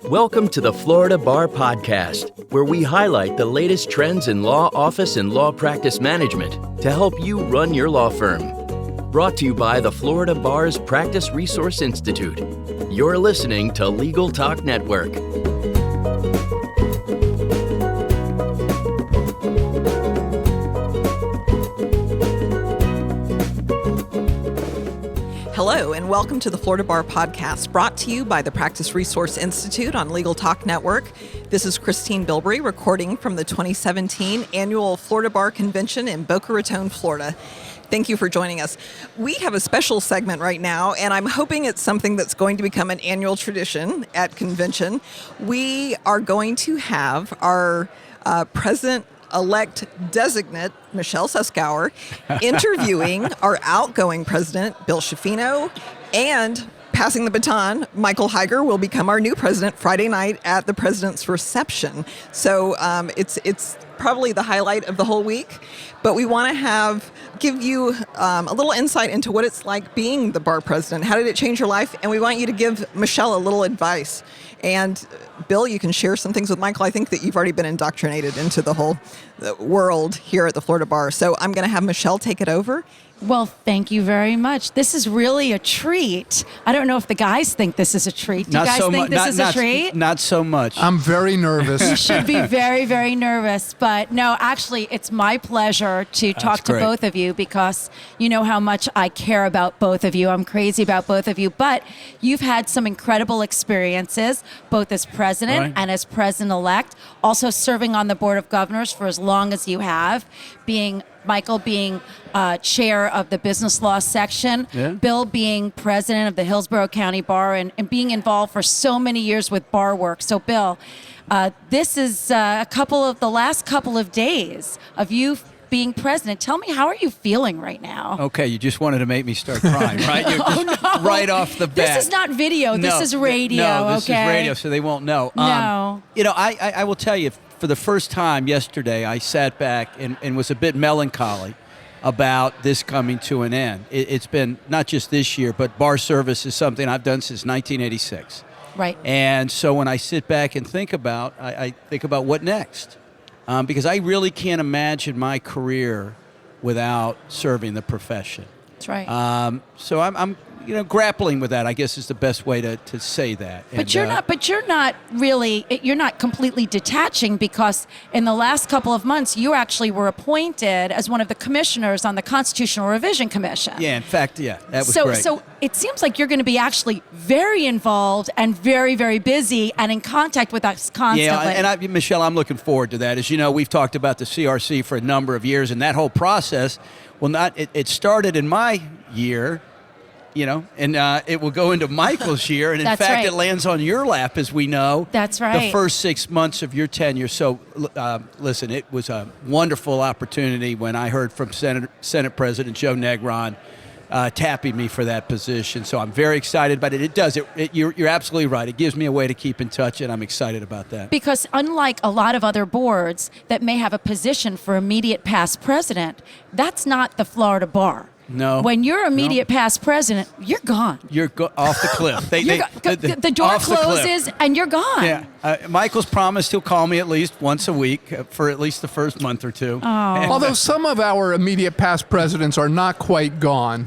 Welcome to the Florida Bar Podcast, where we highlight the latest trends in law office and law practice management to help you run your law firm. Brought to you by the Florida Bar's Practice Resource Institute. You're listening to Legal Talk Network. Hello, and welcome to the Florida Bar Podcast, brought to you by the Practice Resource Institute on Legal Talk Network. This is Christine Bilbrey, recording from the 2017 Annual Florida Bar Convention in Boca Raton, Florida. Thank you for joining us. We have a special segment right now, and I'm hoping it's something that's going to become an annual tradition at convention. We are going to have our President-elect designate, Michelle Suskauer, interviewing our outgoing president, Bill Schifino, and passing the baton, Michael Higer will become our new president Friday night at the president's reception. So it's probably the highlight of the whole week, but we want to give you a little insight into what it's like being the bar president. How did it change your life? And we want you to give Michelle a little advice. And Bill, you can share some things with Michael. I think that you've already been indoctrinated into the whole world here at the Florida Bar. So I'm going to have Michelle take it over. Well, thank you very much. This is really a treat. I don't know if the guys think this is a treat. Do you guys think this is a treat? Not so much. I'm very nervous. You should be very, very nervous. But no, actually, it's my pleasure to talk to both of you because you know how much I care about both of you. I'm crazy about both of you. But you've had some incredible experiences, both as president and as president-elect, also serving on the Board of Governors for as long as you have, Michael being chair of the business law section, Bill being president of the Hillsborough County Bar, and being involved for so many years with bar work. So, Bill, this is the last couple of days of you being president. Tell me, how are you feeling right now? Okay, you just wanted to make me start crying, right? You're just right off the bat. This is not video. This is radio. No, this is radio, so they won't know. No. I will tell you, for the first time yesterday, I sat back and was a bit melancholy about this coming to an end. It's been not just this year, but bar service is something I've done since 1986. Right. And so when I sit back and think about, I think about what next. Because I really can't imagine my career without serving the profession. That's right. So I'm grappling with that, I guess, is the best way to say that. But you're not completely detaching, because in the last couple of months, you actually were appointed as one of the commissioners on the Constitutional Revision Commission. Yeah, in fact, that was great. So it seems like you're going to be actually very involved and very, very busy and in contact with us constantly. Yeah, and Michelle, I'm looking forward to that. As you know, we've talked about the CRC for a number of years, and that whole process, it started in my year, and it will go into Michael's year. And in fact, it lands on your lap, as we know. That's right. The first 6 months of your tenure. So, listen, it was a wonderful opportunity when I heard from Senate President Joe Negron tapping me for that position. So I'm very excited about it. It does. You're absolutely right. It gives me a way to keep in touch, and I'm excited about that. Because unlike a lot of other boards that may have a position for immediate past president, that's not the Florida Bar. No. When you're immediate past president, you're gone. You're off the cliff. The door closes and you're gone. Yeah. Michael's promised he'll call me at least once a week for at least the first month or two. Oh. Although some of our immediate past presidents are not quite gone.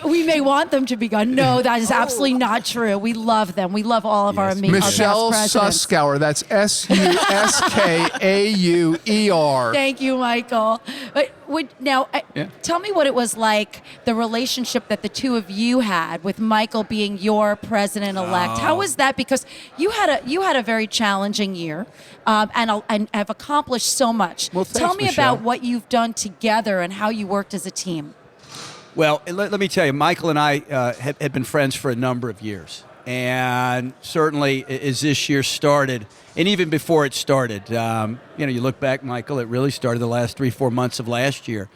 We may want them to be gone. No, that is absolutely not true. We love them. We love all of our immediate Michelle past presidents. Suskauer. That's Suskauer. Thank you, Michael. Tell me what it was like, the relationship that the two of you had with Michael being your president-elect. How was that? Because you had a very challenging year, and have accomplished so much. Well, thanks, tell me Michelle. about what you've done together and how you worked as a team. Well, let me tell you, Michael and I had been friends for a number of years. And certainly as this year started, and even before it started, you look back, Michael, it really started the last 3-4 months of last year.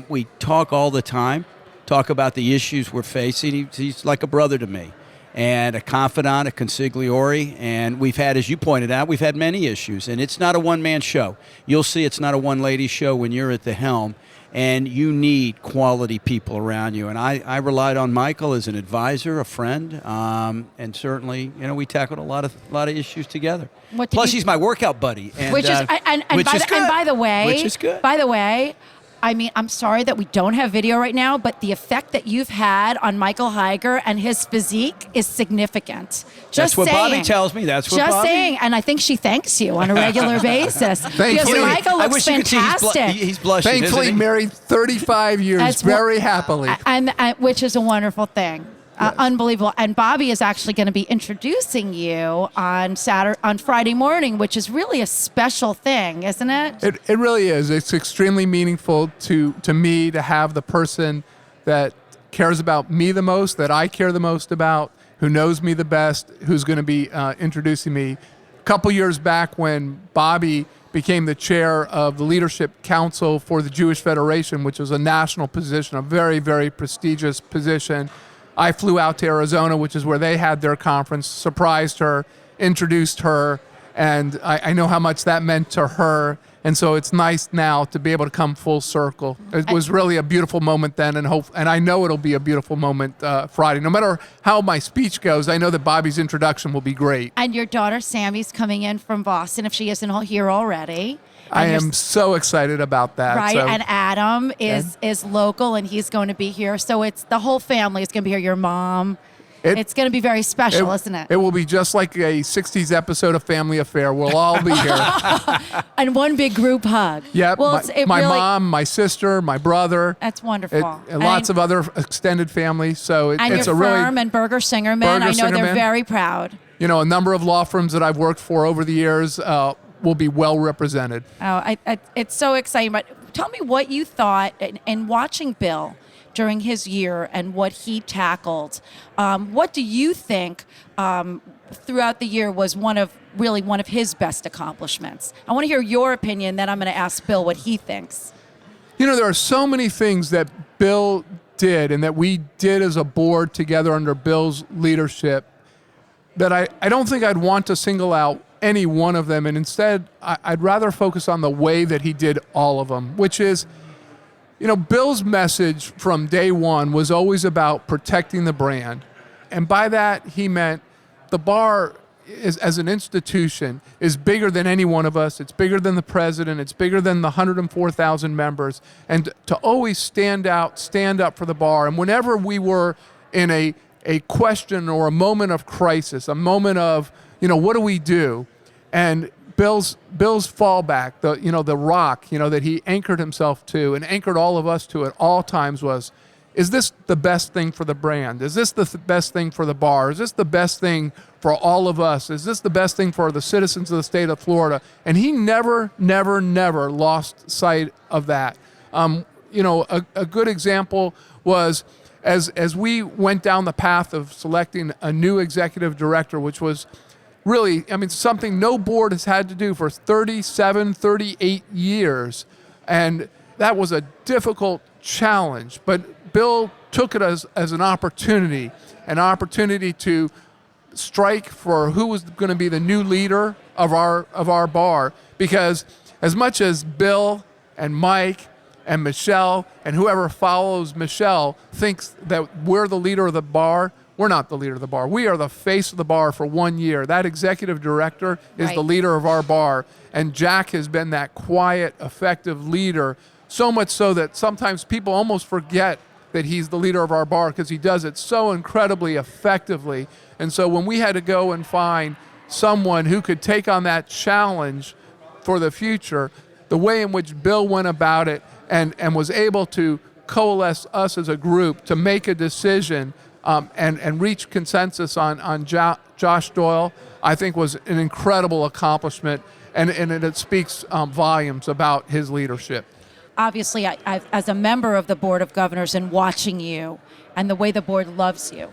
We talk all the time, talk about the issues we're facing. He's like a brother to me, and a confidant, a consigliere. And we've had, as you pointed out, we've had many issues. And it's not a one-man show. You'll see it's not a one-lady show when you're at the helm. And you need quality people around you. And I relied on Michael as an advisor, a friend, and certainly, we tackled a lot of issues together. Plus, he's my workout buddy, which is by the way, which is good. By the way, I mean, I'm sorry that we don't have video right now, but the effect that you've had on Michael Higer and his physique is significant. That's what Bobby tells me. That's what Just Bobby. saying, and I think she thanks you on a regular basis. Thankfully, Michael looks I wish fantastic. you could see he's blushing. Thankfully, isn't he? married 35 years very happily. And which is a wonderful thing. Yes. Unbelievable. And Bobby is actually going to be introducing you on Friday morning, which is really a special thing, isn't it? It really is. It's extremely meaningful to me to have the person that cares about me the most, that I care the most about, who knows me the best, who's going to be introducing me. A couple years back when Bobby became the chair of the Leadership Council for the Jewish Federation, which was a national position, a very, very prestigious position, I flew out to Arizona, which is where they had their conference, surprised her, introduced her, and I know how much that meant to her. And so it's nice now to be able to come full circle. It was really a beautiful moment then, and I know it'll be a beautiful moment Friday. No matter how my speech goes, I know that Bobby's introduction will be great. And your daughter Sammy's coming in from Boston, if she isn't here already. I am so excited about that. Right, so. and Adam is local, and he's going to be here. So it's the whole family is going to be here. Your mom. It's going to be very special, isn't it? It will be just like a 60s episode of Family Affair. We'll all be here. And one big group hug. Yep, well, my mom, my sister, my brother. That's wonderful. Lots of other extended family. So it's your a really... firm and Berger Singerman. I know they're very proud. A number of law firms that I've worked for over the years will be well represented. Oh, it's so exciting. But tell me what you thought in watching Bill during his year and what he tackled. What do you think throughout the year was one of his best accomplishments? I want to hear your opinion, then I'm going to ask Bill what he thinks. There are so many things that Bill did and that we did as a board together under Bill's leadership that I don't think I'd want to single out any one of them, and instead I'd rather focus on the way that he did all of them, which is, Bill's message from day one was always about protecting the brand. And by that, he meant the bar as an institution is bigger than any one of us. It's bigger than the president. It's bigger than the 104,000 members. And to always stand up for the bar. And whenever we were in a question or a moment of crisis, a moment of, what do we do? And Bill's fallback, the rock, that he anchored himself to and anchored all of us to at all times was, is this the best thing for the brand? Is this the best thing for the bar? Is this the best thing for all of us? Is this the best thing for the citizens of the state of Florida? And he never lost sight of that. A good example was as we went down the path of selecting a new executive director, which was really, something no board has had to do for 37, 38 years. And that was a difficult challenge. But Bill took it as an opportunity to strike for who was going to be the new leader of our bar. Because as much as Bill and Mike and Michelle and whoever follows Michelle thinks that we're the leader of the bar, we're not the leader of the bar. We are the face of the bar for 1 year. That executive director is the leader of our bar. And Jack has been that quiet, effective leader, so much so that sometimes people almost forget that he's the leader of our bar because he does it so incredibly effectively. And so when we had to go and find someone who could take on that challenge for the future, the way in which Bill went about it and was able to coalesce us as a group to make a decision and reach consensus on Josh Doyle, I think was an incredible accomplishment, and it speaks volumes about his leadership. Obviously, I've, as a member of the Board of Governors and watching you and the way the board loves you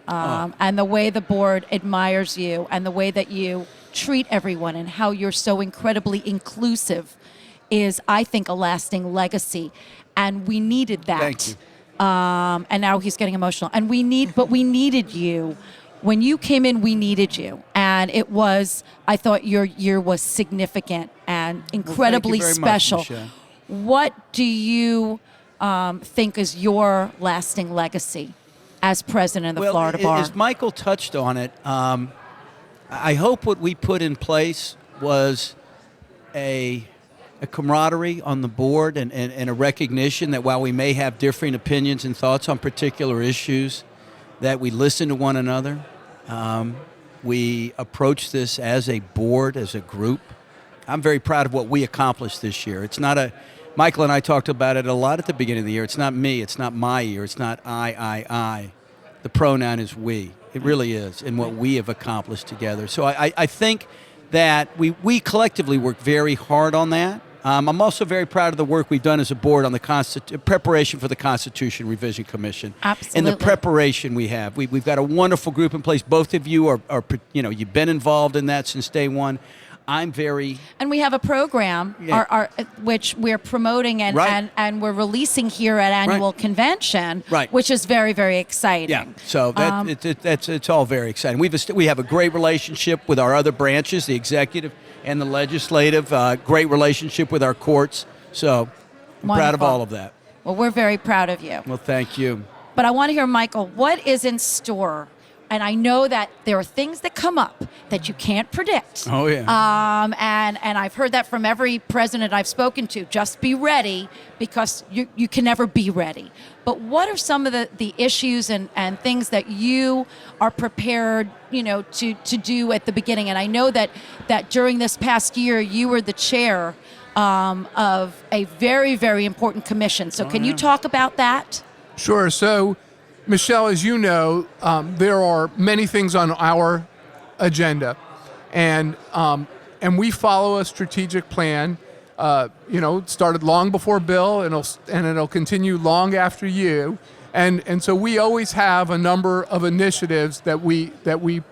and the way the board admires you and the way that you treat everyone and how you're so incredibly inclusive is, I think, a lasting legacy. And we needed that. Thank you. And now he's getting emotional. And we needed you. When you came in, we needed you. And it was, I thought your year was significant and incredibly special. Much, what do you think is your lasting legacy as president of the Florida Bar? As Michael touched on it, I hope what we put in place was a camaraderie on the board and a recognition that while we may have differing opinions and thoughts on particular issues, that we listen to one another. We approach this as a board, as a group. I'm very proud of what we accomplished this year. It's not Michael and I talked about it a lot at the beginning of the year. It's not me. It's not my year. It's not I. The pronoun is we. It really is, and what we have accomplished together. So I think that we collectively worked very hard on that. I'm also very proud of the work we've done as a board on the preparation for the Constitution Revision Commission. Absolutely. And the preparation we have. We've got a wonderful group in place. Both of you are you've been involved in that since day one. I'm very... And we have a program which we're promoting and we're releasing here at annual convention, which is very, very exciting. Yeah, so it's all very exciting. We have a great relationship with our other branches, the executive and the legislative, great relationship with our courts. So I'm proud of all of that. Well, we're very proud of you. Well, thank you. But I want to hear, Michael, what is in store? And I know that there are things that come up that you can't predict. Oh, yeah. And I've heard that from every president I've spoken to. Just be ready, because you can never be ready. But what are some of the issues and things that you are prepared, to do at the beginning? And I know that during this past year, you were the chair of a very, very important commission. So can you talk about that? Sure. So, Michelle, as you know, there are many things on our agenda, and we follow a strategic plan. It started long before Bill, and it'll continue long after you, and so we always have a number of initiatives that we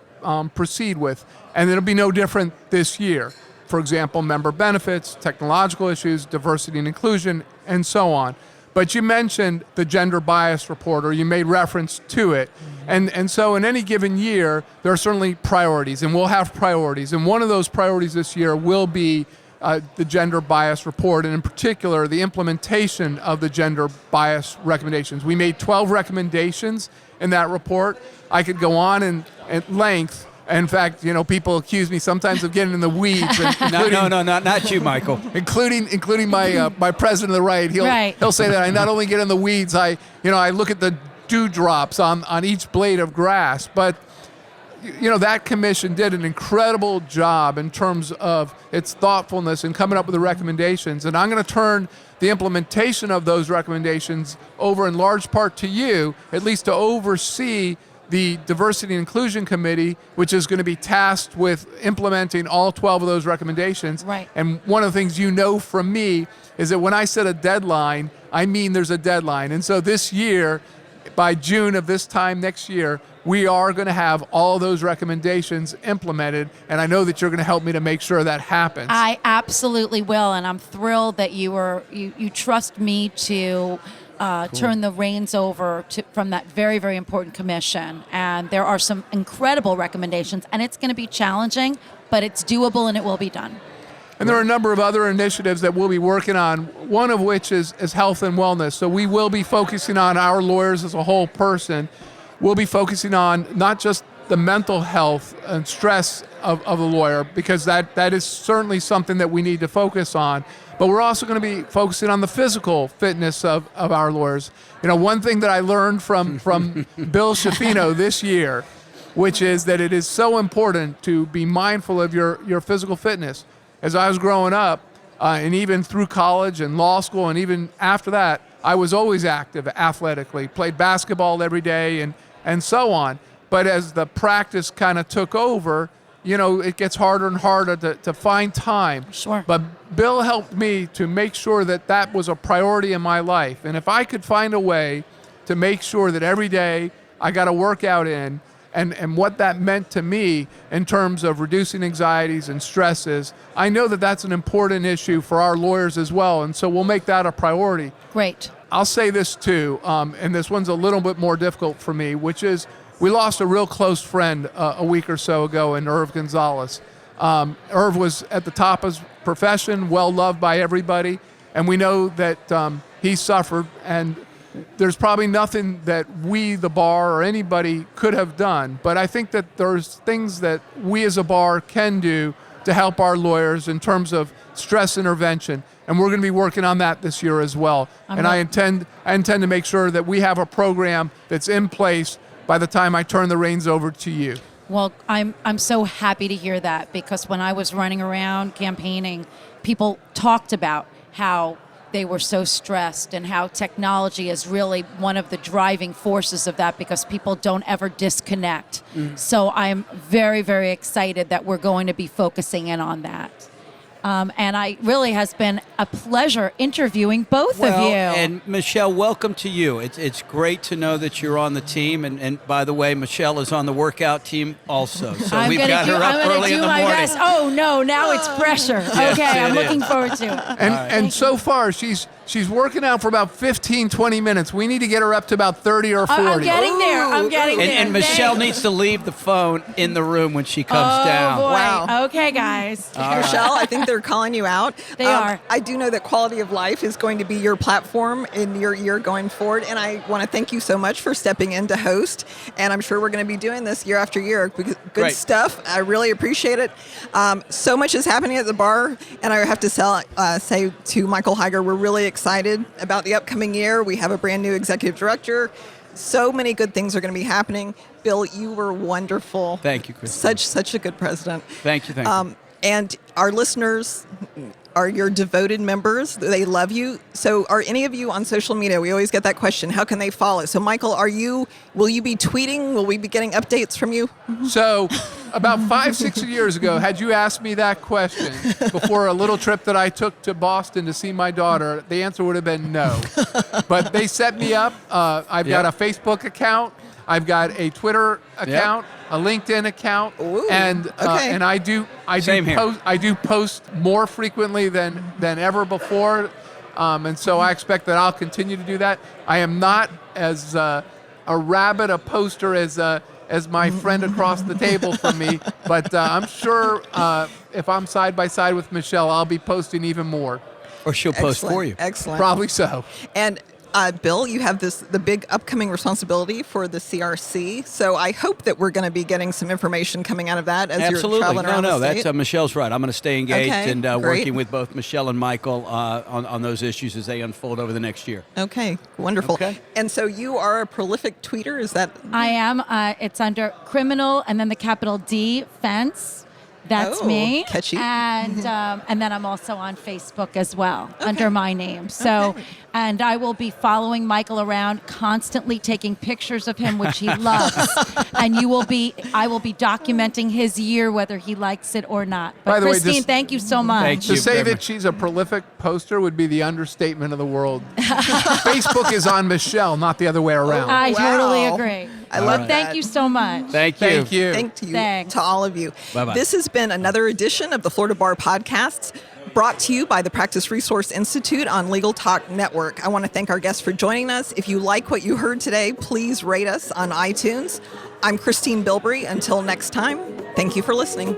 proceed with, and it'll be no different this year. For example, member benefits, technological issues, diversity and inclusion, and so on. But you mentioned the gender bias report, or you made reference to it. And so in any given year, there are certainly priorities, and we'll have priorities. And one of those priorities this year will be the gender bias report, and in particular, the implementation of the gender bias recommendations. We made 12 recommendations in that report. I could go on at length. In fact, people accuse me sometimes of getting in the weeds. No, not you, Michael. including my president of the right. He'll say that I not only get in the weeds, I look at the dewdrops on each blade of grass. But that commission did an incredible job in terms of its thoughtfulness in coming up with the recommendations. And I'm going to turn the implementation of those recommendations over in large part to you, at least to oversee the Diversity and Inclusion Committee, which is going to be tasked with implementing all 12 of those recommendations. Right. And one of the things from me is that when I set a deadline, I mean there's a deadline. And so this year, by June of this time next year, we are going to have all those recommendations implemented, and I know that you're going to help me to make sure that happens. I absolutely will, and I'm thrilled that you trust me to turn the reins over from that very, very important commission. And there are some incredible recommendations, and it's going to be challenging, but it's doable and it will be done. And there are a number of other initiatives that we'll be working on, one of which is health and wellness. So we will be focusing on our lawyers as a whole person. We'll be focusing on not just the mental health and stress of the lawyer, because that is certainly something that we need to focus on. But we're also going to be focusing on the physical fitness of our lawyers. One thing that I learned from Bill Schifino this year, which is that it is so important to be mindful of your physical fitness. As I was growing up, and even through college and law school, and even after that, I was always active athletically, played basketball every day and so on. But as the practice kind of took over, it gets harder and harder to find time. Sure. But Bill helped me to make sure that was a priority in my life. And if I could find a way to make sure that every day I got a workout in, and what that meant to me in terms of reducing anxieties and stresses, I know that that's an important issue for our lawyers as well. And so we'll make that a priority. Great. I'll say this too, and this one's a little bit more difficult for me, which is we lost a real close friend a week or so ago in Irv Gonzalez. Irv was at the top of his profession, well loved by everybody, And we know that he suffered, and there's probably nothing that we, the bar, or anybody could have done. But I think that there's things that we as a bar can do to help our lawyers in terms of stress intervention. And we're going to be working on that this year as well. I intend to make sure that we have a program that's in place by the time I turn the reins over to you. Well, I'm so happy to hear that, because when I was running around campaigning, people talked about how they were so stressed and how technology is really one of the driving forces of that, because people don't ever disconnect. So I'm very, very excited that we're going to be focusing in on that. And I really has been a pleasure interviewing both of you. And Michelle, welcome to you. It's great to know that you're on the team. And by the way, Michelle is on the workout team also. So we've got her up early in the morning. Best. Oh, no, now it's pressure. Yes, okay, I'm it looking is. forward to it. And so far, she's working out for about 15, 20 minutes. We need to get her up to about 30 or 40. I'm getting there. I'm getting there. And Michelle needs to leave the phone in the room when she comes down. Boy. Wow. Okay, guys. Michelle, I think they're calling you out. They are. I do know that quality of life is going to be your platform in your year going forward, and I want to thank you so much for stepping in to host, and I'm sure we're going to be doing this year after year. Good Great. stuff. I really appreciate it. So much is happening at the bar, and I have to say to Michael Higer, we're really excited about the upcoming year. We have a brand new executive director. So many good things are going to be happening. Bill, you were wonderful. Thank you, Chris. Such a good president. Thank you. And our listeners are your devoted members. They love you. So are any of you on social media? We always get that question. How can they follow? So Michael, will you be tweeting? Will we be getting updates from you? So about 5-6 years ago, had you asked me that question before a little trip that I took to Boston to see my daughter, the answer would have been no. But they set me up. I've got a Facebook account. I've got a Twitter account, a LinkedIn account, and I do post more frequently than ever before, and so I expect that I'll continue to do that. I am not as a rabid a poster as my friend across the table from me, but I'm sure if I'm side by side with Michelle, I'll be posting even more. Or she'll post for you. Excellent. Probably so. And Bill, you have the big upcoming responsibility for the CRC. So I hope that we're going to be getting some information coming out of that as you're traveling around the state. That's Michelle's right. I'm going to stay engaged and great. working with both Michelle and Michael on those issues as they unfold over the next year. Okay, wonderful. Okay. And so you are a prolific tweeter, is that? I am. It's under criminal and then the capital D fence. That's me. Catchy. And then I'm also on Facebook as well under my name. So, and I will be following Michael around, constantly taking pictures of him, which he loves. And I will be documenting his year, whether he likes it or not. But By the way, Christine, thank you so much. Thank you. To say very that much. she's a prolific poster would be the understatement of the world. Facebook is on Michelle, not the other way around. I Wow. totally agree. I love that. Thank you so much. Thank you. Thank you. Thank you Thanks. to all of you. Bye-bye. This has been another edition of the Florida Bar Podcasts, brought to you by the Practice Resource Institute on Legal Talk Network. I want to thank our guests for joining us. If you like what you heard today, please rate us on iTunes. I'm Christine Bilbrey. Until next time, thank you for listening.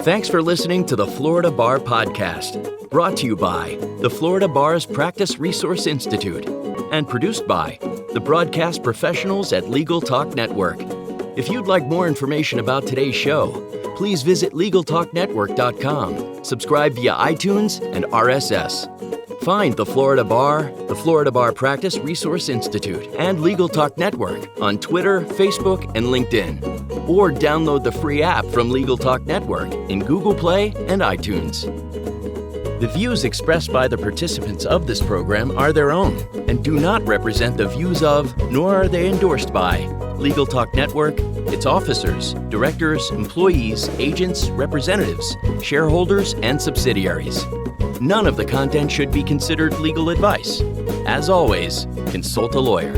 Thanks for listening to the Florida Bar Podcast, brought to you by the Florida Bar's Practice Resource Institute and produced by the broadcast professionals at Legal Talk Network. If you'd like more information about today's show, please visit LegalTalkNetwork.com, subscribe via iTunes and RSS. Find the Florida Bar Practice Resource Institute, and Legal Talk Network on Twitter, Facebook, and LinkedIn. Or download the free app from Legal Talk Network in Google Play and iTunes. The views expressed by the participants of this program are their own and do not represent the views of, nor are they endorsed by, Legal Talk Network, its officers, directors, employees, agents, representatives, shareholders, and subsidiaries. None of the content should be considered legal advice. As always, consult a lawyer.